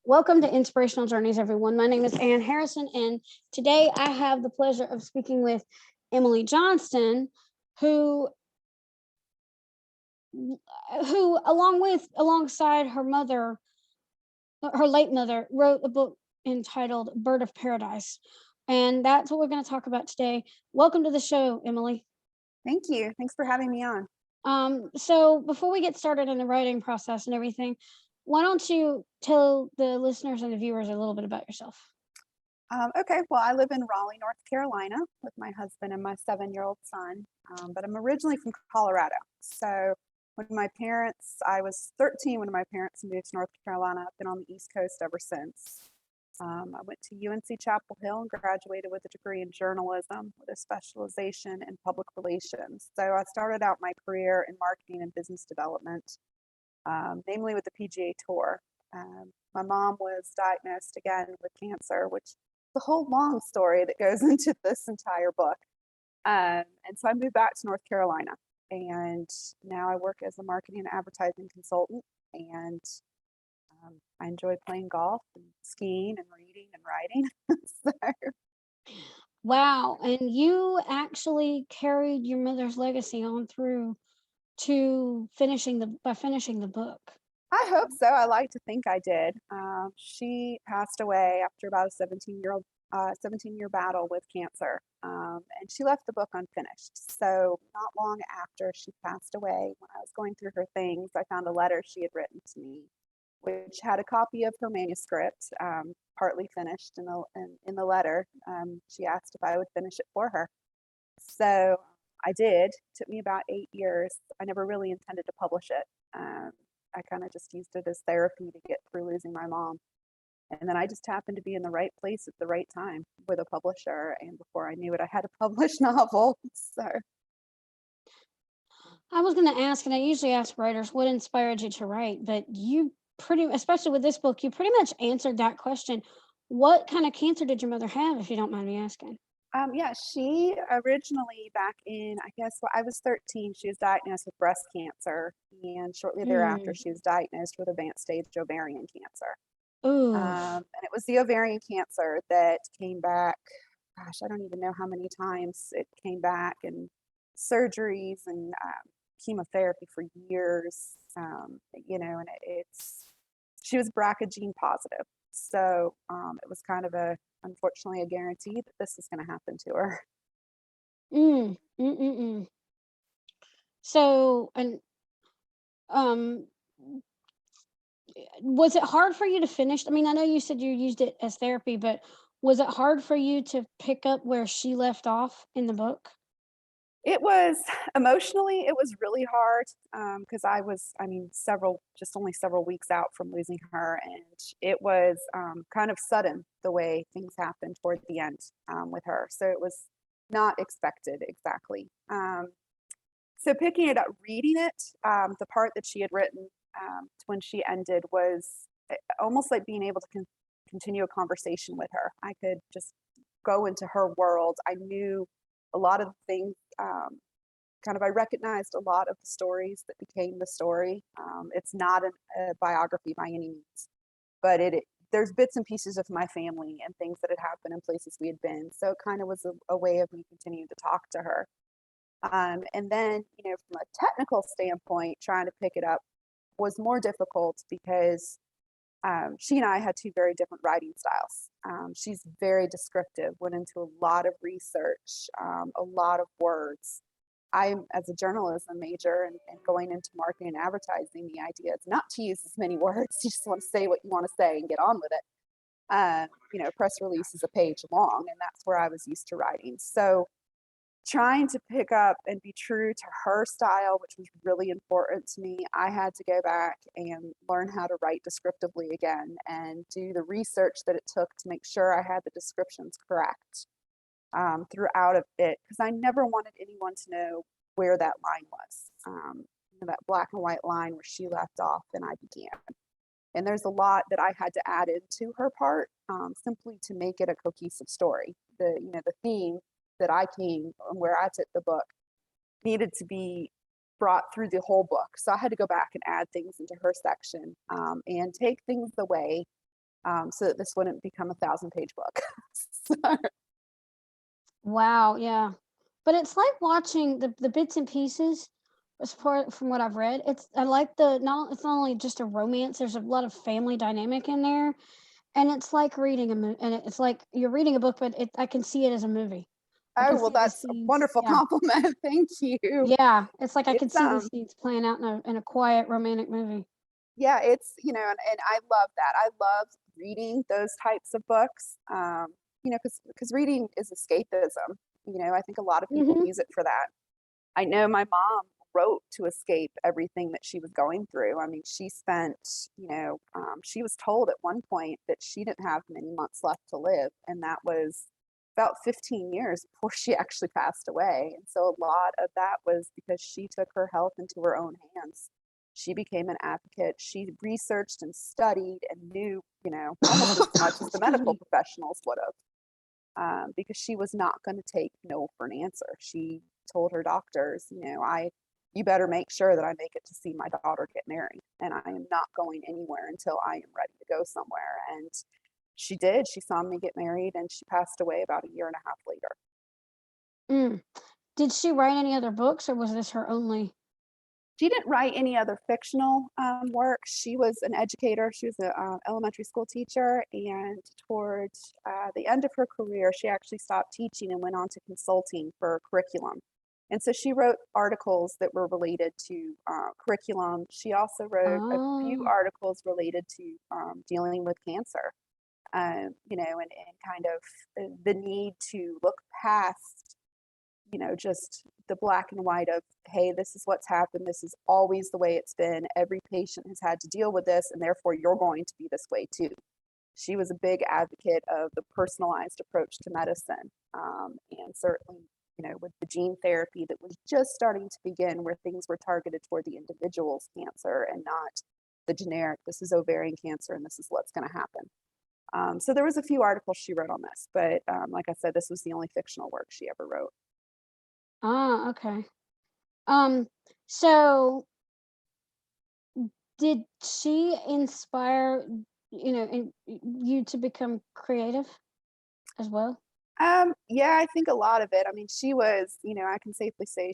Welcome to Inspirational Journeys, everyone. My name is Ann Harrison, and today I have the pleasure of speaking with Emily Johnston, who alongside her mother, her late mother, wrote a book entitled Bird of Paradise. And that's what we're going to talk about today. Welcome to the show, Emily. Thank you. Thanks for having me on. So before we get started in the writing process and everything, why don't you tell the listeners and the viewers a little bit about yourself? Okay, well, I live in Raleigh, North Carolina with my husband and my 7-year-old son, but I'm originally from Colorado. So I was 13 when my parents moved to North Carolina. I've been on the East Coast ever since. I went to UNC Chapel Hill and graduated with a degree in journalism with a specialization in public relations. So I started out my career in marketing and business development, namely with the PGA Tour. My mom was diagnosed again with cancer, which is a whole long story that goes into this entire book. And so I moved back to North Carolina, and now I work as a marketing and advertising consultant, and I enjoy playing golf and skiing and reading and writing. So, Wow. And you actually carried your mother's legacy on through to finishing the book. I hope so. I like to think I did. She passed away after about a 17-year battle with cancer, and she left the book unfinished. So not long after she passed away, when I was going through her things, I found a letter she had written to me, which had a copy of her manuscript, partly finished. In the letter, she asked if I would finish it for her. So I did. It took me about 8 years. I never really intended to publish it. I kind of just used it as therapy to get through losing my mom. And then I just happened to be in the right place at the right time with a publisher. And before I knew it, I had a published novel. So I was going to ask, and I usually ask writers, what inspired you to write? But especially with this book, you pretty much answered that question. What kind of cancer did your mother have, if you don't mind me asking? yeah, she originally back in, I guess, when I was 13, she was diagnosed with breast cancer. And shortly thereafter, Mm. she was diagnosed with advanced stage ovarian cancer. Ooh. And it was the ovarian cancer that came back. Gosh, I don't even know how many times it came back, and surgeries and chemotherapy for years. And she was BRCA gene positive. So it was kind of unfortunately, a guarantee that this was going to happen to her. Mm. Mm-mm-mm. So, and um, was it hard for you to finish? I mean, I know you said you used it as therapy, but was it hard for you to pick up where she left off in the book? It was emotionally, it was really hard because only several weeks out from losing her. And it was kind of sudden the way things happened toward the end with her. So it was not expected exactly. So picking it up, reading it, the part that she had written when she ended was almost like being able to continue a conversation with her. I could just go into her world. I knew a lot of things. I recognized a lot of the stories that became the story. It's not a biography by any means, but there's bits and pieces of my family and things that had happened in places we had been. So it kind of was a way of me continuing to talk to her. And then, from a technical standpoint, trying to pick it up was more difficult because she and I had two very different writing styles. She's very descriptive, went into a lot of research, a lot of words. I'm, as a journalism major and going into marketing and advertising, the idea is not to use as many words. You just want to say what you want to say and get on with it. Press release is a page long, and that's where I was used to writing. So trying to pick up and be true to her style, which was really important to me, I had to go back and learn how to write descriptively again and do the research that it took to make sure I had the descriptions correct throughout of it, because I never wanted anyone to know where that line was, that black and white line where she left off and I began. And there's a lot that I had to add into her part simply to make it a cohesive story. The theme that I came and where I took the book needed to be brought through the whole book. So I had to go back and add things into her section and take things away so that this wouldn't become a 1,000-page book. So, Wow, yeah. But it's like watching the bits and pieces as far from what I've read. I like it's not only just a romance, there's a lot of family dynamic in there. And it's like reading it's like you're reading a book, but I can see it as a movie. I oh, can well, see the that's a scenes. wonderful Yeah. compliment. Thank you. Yeah. It's like I can It's see the scenes playing out in a quiet romantic movie. yeah, it's, and I love that. I love reading those types of books. Because reading is escapism. I think a lot of people Mhm. use it for that. I know my mom wrote to escape everything that she was going through. I mean, she spent, she was told at one point that she didn't have many months left to live, and that was about 15 years before she actually passed away. And so a lot of that was because she took her health into her own hands. She became an advocate. She researched and studied and knew, almost as much as the Excuse medical me. professionals would have, because she was not going to take no for an answer. She told her doctors, you better make sure that I make it to see my daughter get married, and I am not going anywhere until I am ready to go somewhere. And she did. She saw me get married, and she passed away about a year and a half later. Mm. Did she write any other books or was this her only? She didn't write any other fictional work. She was an educator. She was an elementary school teacher, and towards the end of her career, she actually stopped teaching and went on to consulting for curriculum. And so she wrote articles that were related to curriculum. She also wrote a few Oh. articles related to dealing with cancer, and kind of the need to look past just the black and white of, hey, this is what's happened. This is always the way it's been. Every patient has had to deal with this, and therefore you're going to be this way too. She was a big advocate of the personalized approach to medicine. And certainly, with the gene therapy that was just starting to begin, where things were targeted toward the individual's cancer and not the generic, this is ovarian cancer and this is what's going to happen. So there was a few articles she wrote on this, but like I said, this was the only fictional work she ever wrote. Ah, okay. Um, so did she inspire, you to become creative as well? Yeah, I think a lot of it. I mean, she was, I can safely say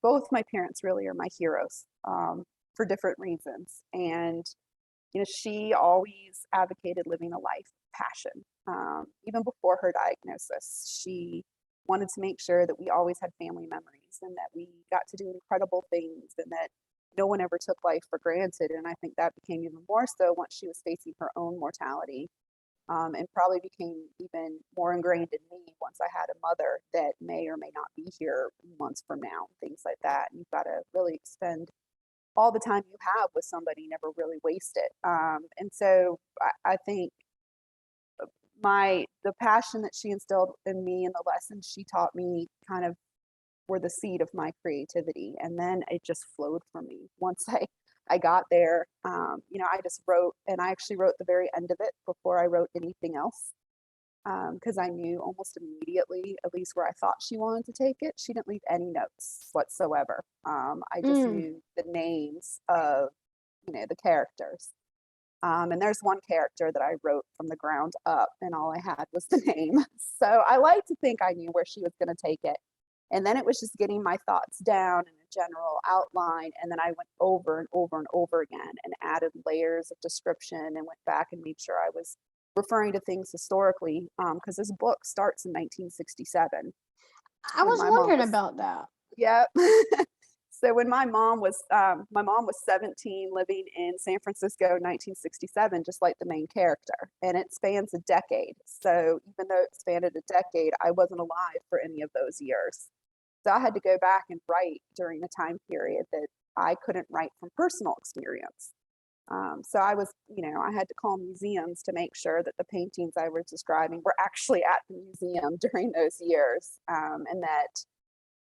both my parents really are my heroes, for different reasons. And, she always advocated living a life of passion. Even before her diagnosis, she wanted to make sure that we always had family memories and that we got to do incredible things and that no one ever took life for granted. And I think that became even more so once she was facing her own mortality, and probably became even more ingrained in me once I had a mother that may or may not be here months from now, things like that. And you've got to really spend all the time you have with somebody, never really waste it. And so I think the passion that she instilled in me and the lessons she taught me kind of were the seed of my creativity. And then it just flowed from me. Once I got there, I just wrote, and I actually wrote the very end of it before I wrote anything else. Because I knew almost immediately, at least where I thought she wanted to take it, she didn't leave any notes whatsoever. I just Mm. knew the names of, the characters. And there's one character that I wrote from the ground up, and all I had was the name. So I like to think I knew where she was going to take it. And then it was just getting my thoughts down in a general outline. And then I went over and over and over again and added layers of description and went back and made sure I was referring to things historically. Because this book starts in 1967 I when was my mom wondering was, about that. yep. So when my mom was 17, living in San Francisco in 1967, just like the main character, and it spans a decade. So even though it spanned a decade, I wasn't alive for any of those years. So I had to go back and write during the time period that I couldn't write from personal experience. So I was, I had to call museums to make sure that the paintings I was describing were actually at the museum during those years, and that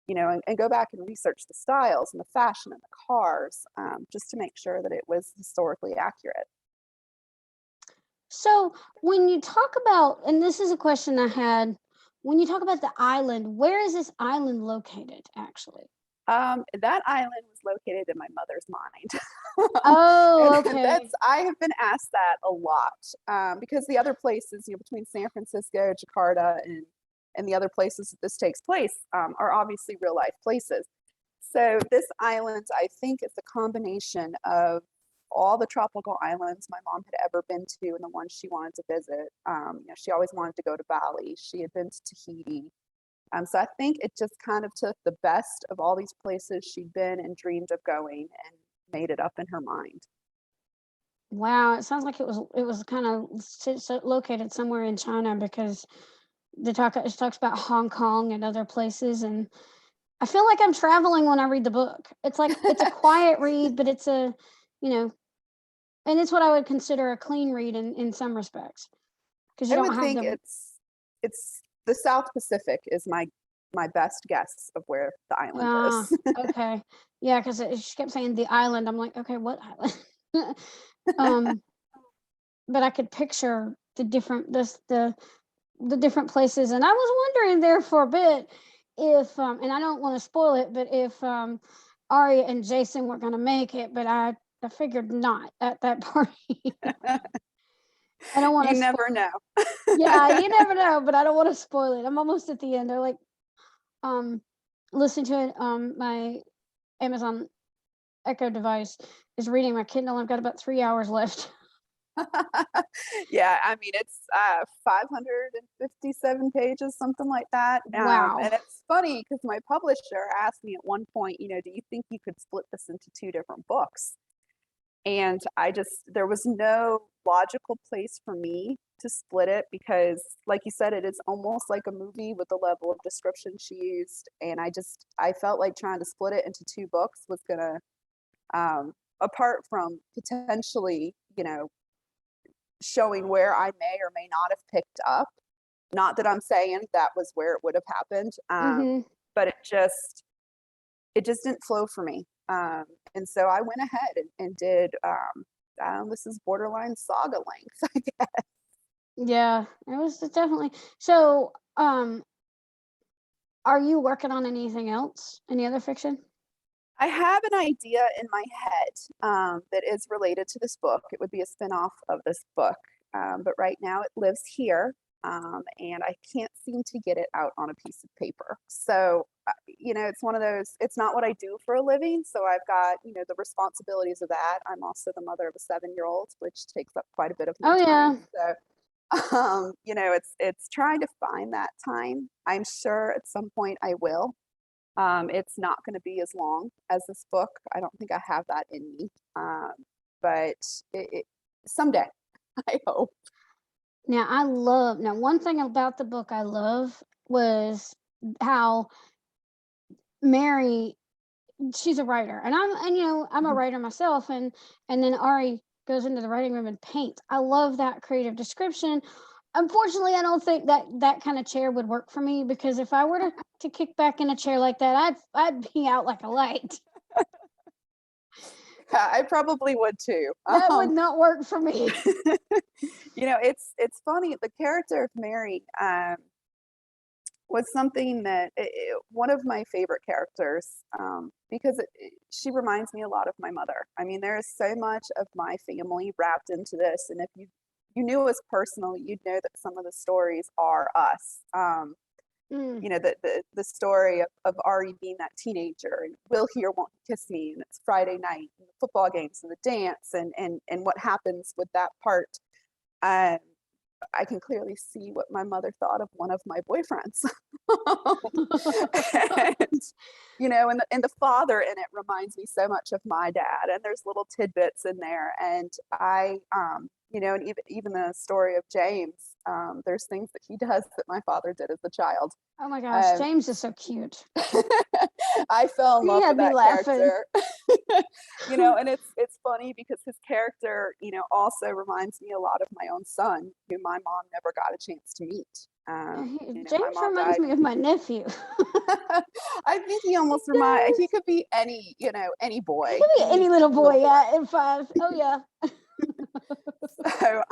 and go back and research the styles and the fashion and the cars, just to make sure that it was historically accurate. So when you talk about, and this is a question I had, when you talk about the island, where is this island located actually? That island was located in my mother's mind. Oh, And okay. I have been asked that a lot, because the other places, between San Francisco, Jakarta, and the other places that this takes place, are obviously real life places. So this island, I think, is a combination of all the tropical islands my mom had ever been to and the ones she wanted to visit. She always wanted to go to Bali. She had been to Tahiti. So I think it just kind of took the best of all these places she'd been and dreamed of going and made it up in her mind. Wow, it sounds like it was kind of located somewhere in China because it talks about Hong Kong and other places, and I feel like I'm traveling when I read the book. It's like it's a quiet read, but it's a, you know, and it's what I would consider a clean read in some respects because you I don't would have think the it's the South Pacific is my best guess of where the island ah, is. okay. Yeah, because she kept saying the island. I'm like, okay, what island? um, but I could picture the different places, and I was wondering there for a bit if and I don't want to spoil it, but if Ari and Jason were going to make it, but I figured not at that party. I don't want You to spoil. never know. Yeah, you never know, but I don't want to spoil it. I'm almost at the end. They're like, um, listen to it. My Amazon Echo device is reading my Kindle. I've got about 3 hours left. Yeah, I mean, it's 557 pages, something like that. Wow. And it's funny because my publisher asked me at one point, do you think you could split this into two different books? And there was no logical place for me to split it because, like you said, it is almost like a movie with the level of description she used. And I felt like trying to split it into two books was gonna, apart from potentially, showing where I may or may not have picked up. Not that I'm saying that was where it would have happened, Mhm. but it just didn't flow for me. And so I went ahead and did. This is borderline saga length, I guess. Yeah, it was definitely so. Are you working on anything else? Any other fiction? I have an idea in my head that is related to this book. It would be a spinoff of this book, but right now it lives here, and I can't seem to get it out on a piece of paper. So, it's one of those. It's not what I do for a living, so I've got the responsibilities of that. I'm also the mother of a 7-year-old, which takes up quite a bit of my Oh time. yeah. So, it's trying to find that time. I'm sure at some point I will. It's not going to be as long as this book. I don't think I have that in me. But someday, I hope. Now one thing about the book I love was how Mary, she's a writer, and I'm a Mhm. writer myself, and then Ari goes into the writing room and paints. I love that creative description. Unfortunately, I don't think that kind of chair would work for me because if I were to kick back in a chair like that, I'd be out like a light. I probably would too. That would not work for me. It's funny. The character of Mary was something that one of my favorite characters, because she reminds me a lot of my mother. I mean, there is so much of my family wrapped into this, and if you knew us personally, you'd know that some of the stories are us. Mm. The story of Ari being that teenager and will he or won't he kiss me, and it's Friday night and the football games and the dance and what happens with that part. Um, I can clearly see what my mother thought of one of my boyfriends. and and the father in it reminds me so much of my dad, and there's little tidbits in there. And and even the story of James, there's things that he does that my father did as a child. Oh my gosh, um, James is so cute. I fell in He love with had me that laughing. character. And it's funny because his character, also reminds me a lot of my own son, who my mom never got a chance to meet. Yeah, My James mom reminds died. me of my nephew. I think he He almost he does. could be any He boy, could be any any little boy, little boy. yeah, in 5. Oh, yeah. So,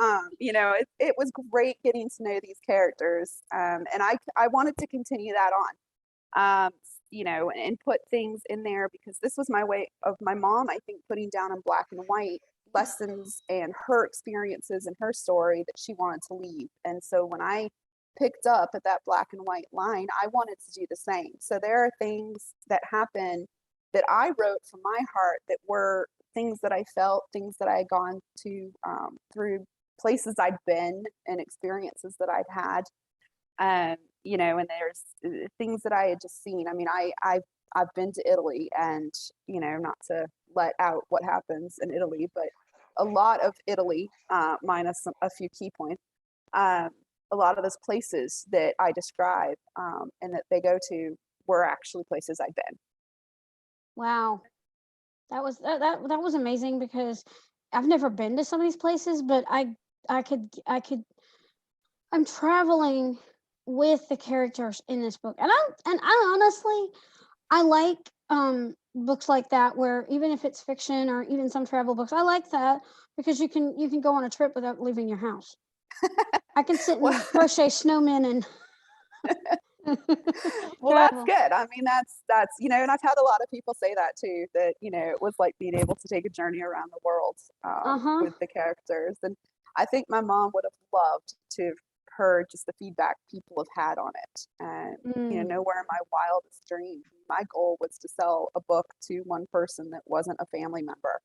it was great getting to know these characters, and I wanted to continue that on. and put things in there because this was my way of my mom, I think, putting down in black and white lessons and her experiences and her story that she wanted to leave. And so when I picked up at that black and white line, I wanted to do the same. So there are things that happen that I wrote from my heart that were things that I felt, things that I had gone to through places I'd been and experiences that I'd had. And there's things that I had just seen. I mean, I've been to Italy, and not to let out what happens in Italy, but a lot of Italy, minus a few key points. Um, a lot of those places that I describe and that they go to were actually places I've been. Wow. That was amazing because I've never been to some of these places, but I could I'm traveling with the characters in this book. And I honestly I like books like that where even if it's fiction or even some travel books, I like that because you can go on a trip without leaving your house. I can sit Well, and crochet snowmen and well, that's travel. good. I mean, that's and I've had a lot of people say that too. That it was like being able to take a journey around the world Uh-huh. with the characters, and I think my mom would have loved to have heard just the feedback people have had on it. And Mm. nowhere in my wildest dreams, my goal was to sell a book to one person that wasn't a family member.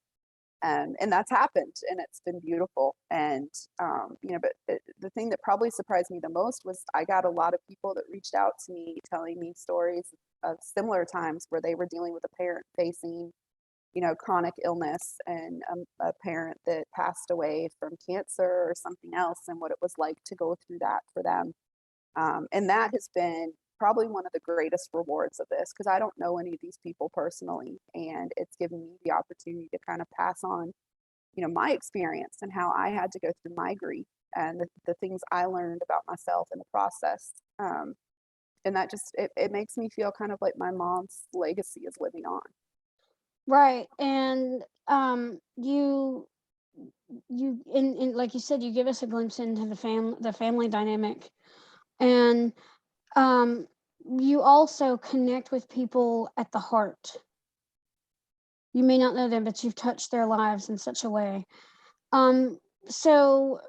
And that's happened, and it's been beautiful. And but the thing that probably surprised me the most was I got a lot of people that reached out to me telling me stories of similar times where they were dealing with a parent facing chronic illness, and a parent that passed away from cancer or something else, and what it was like to go through that for them. And that has been probably one of the greatest rewards of this, because I don't know any of these people personally. And it's given me the opportunity to kind of pass on, my experience and how I had to go through my grief and the things I learned about myself in the process. And that just, it makes me feel kind of like my mom's legacy is living on. Right. And you and like you said, you give us a glimpse into the family dynamic. And um you also connect with people at the heart. You may not know them, but you've touched their lives in such a way. Um, so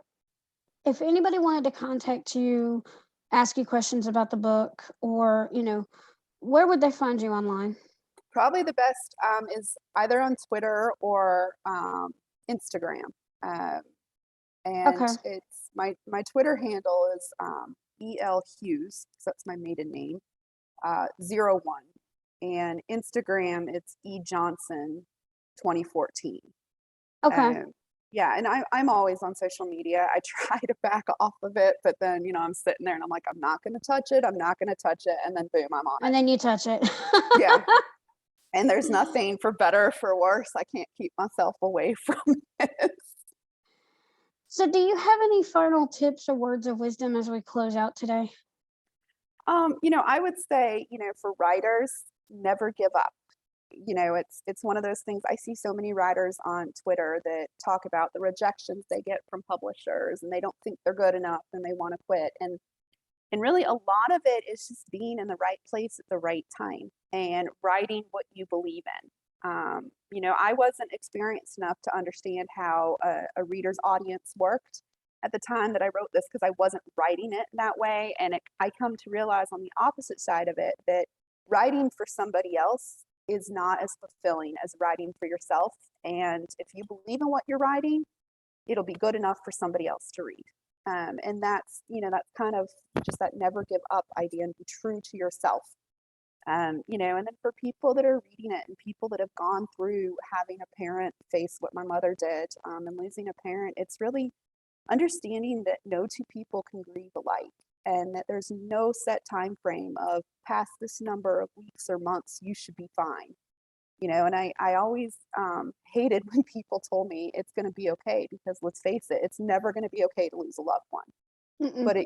if anybody wanted to contact you, ask you questions about the book, or, where would they find you online? Probably the best is either on Twitter or Instagram. Um, and Okay. it's my Twitter handle is El Hughes, so that's my maiden name, 01. And Instagram, it's E Johnson 2014. Okay. Um, yeah, and I'm always on social media. I try to back off of it, but then I'm sitting there and I'm like, I'm not going to touch it. I'm not going to touch it, and then boom, I'm on And it. then you touch it. Yeah, and there's nothing for better or for worse. I can't keep myself away from it. So do you have any final tips or words of wisdom as we close out today? I would say, for writers, never give up. It's one of those things. I see so many writers on Twitter that talk about the rejections they get from publishers, and they don't think they're good enough and they want to quit. And really a lot of it is just being in the right place at the right time and writing what you believe in. I wasn't experienced enough to understand how a reader's audience worked at the time that I wrote this, because I wasn't writing it that way. And I come to realize on the opposite side of it that writing for somebody else is not as fulfilling as writing for yourself. And if you believe in what you're writing, it'll be good enough for somebody else to read. And that's kind of just that never give up idea, and be true to yourself. And then for people that are reading it and people that have gone through having a parent face what my mother did, and losing a parent, it's really understanding that no two people can grieve alike, and that there's no set time frame of past this number of weeks or months, you should be fine. And I always hated when people told me it's going to be okay, because let's face it, it's never going to be okay to lose a loved one. Mm-mm. But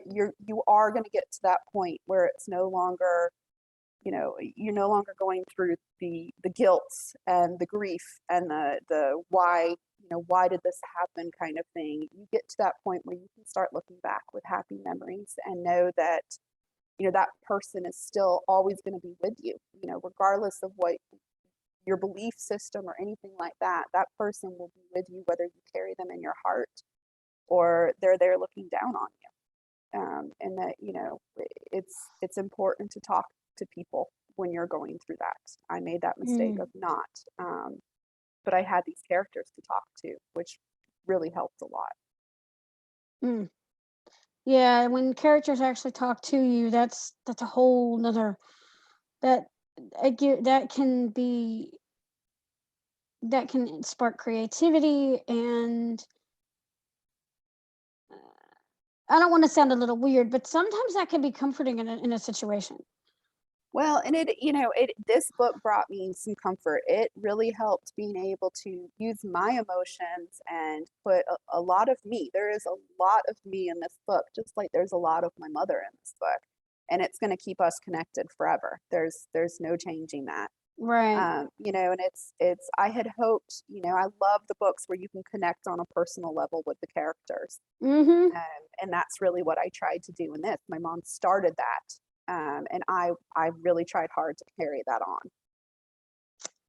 you are going to get to that point where it's no longer, you're no longer going through the guilt and the grief and the why, why did this happen kind of thing. You get to that point where you can start looking back with happy memories and know that that person is still always going to be with you, regardless of what your belief system or anything like that. That person will be with you whether you carry them in your heart or they're there looking down on you. And that, it's important to talk to people when you're going through that. I made that mistake Mm, of not, but I had these characters to talk to, which really helped a lot. mm. Yeah, when characters actually talk to you, that's a whole nother that that can be that can spark creativity and I don't want to sound a little weird, but sometimes that can be comforting in a situation. Well, and this book brought me some comfort. It really helped being able to use my emotions and put a lot of me. There is a lot of me in this book, just like there's a lot of my mother in this book. And it's going to keep us connected forever. There's no changing that. Right. And it's I had hoped, I love the books where you can connect on a personal level with the characters. Mhm. And that's really what I tried to do in this. My mom started that, and I really tried hard to carry that on.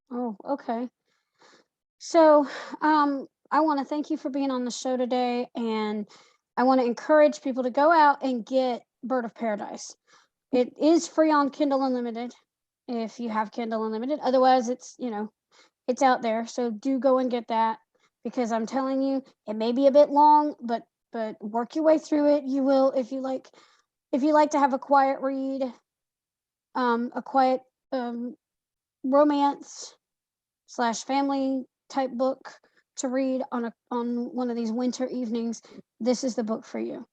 Oh, okay. So, I want to thank you for being on the show today, and I want to encourage people to go out and get Bird of Paradise. It is free on Kindle Unlimited if you have Kindle Unlimited. Otherwise, it's out there. So do go and get that because I'm telling you, it may be a bit long, but work your way through it. You will if you like to have a quiet read, a quiet romance slash family type book to read on one of these winter evenings, this is the book for you.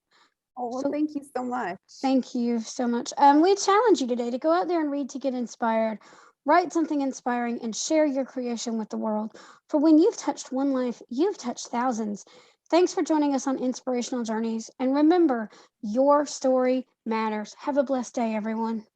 Oh, well, So thank you so much. thank you so much. We challenge you today to go out there and read to get inspired, write something inspiring, and share your creation with the world. For when you've touched one life, you've touched thousands. Thanks for joining us on Inspirational Journeys. And remember, your story matters. Have a blessed day, everyone.